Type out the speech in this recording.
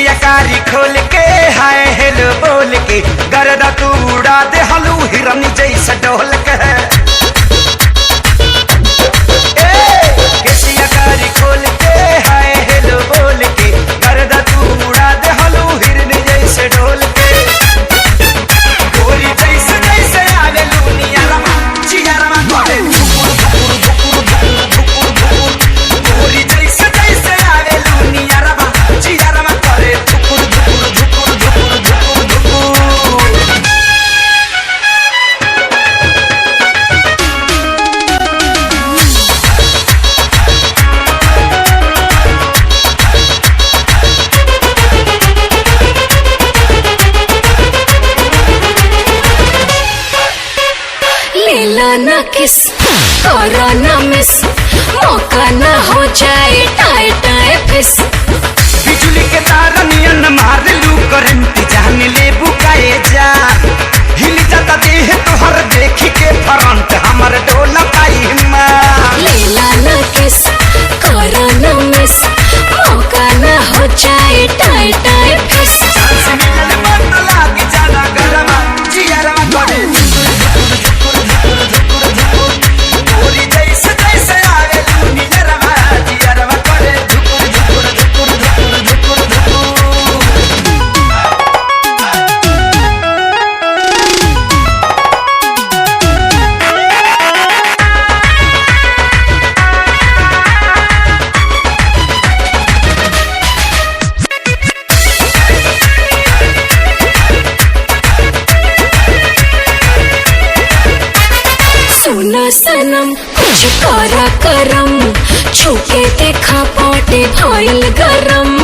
केसियाकारी खोल के hi hello बोल के गर्दा तू उड़ा दे हलू हिरन जैसा डोल के केसियाकारी खोल के हाय हेलो बोल के गर्दा तू उड़ा दे हलू हिरन जैसे डोल के गोरी जैसे जैसे आवे लूनिया रमा चिया रमा करे गोरी जैसे जैसे आवे लूनिया रमा चिया रमा करे लेला ना किस करो ना मिस मौका ना हो जाए टाए टाए फिस बिजली के तार नियन मार लू करंट जान ले बुकाए जा हिल जाता देह तोहर देखी के फ्रंट हमर डोला पाई मां लेला ना किस करो ना मिस मौका ना हो जाए टाए टाए फिस सांस मिलल मन लाग जाना गरमा जियरमा करे गोरी जैसे जैसे आवे लूनिया रमा जियरमा करे सुना सनम कुछ करा करम छूके देखा पाटे भइल गरम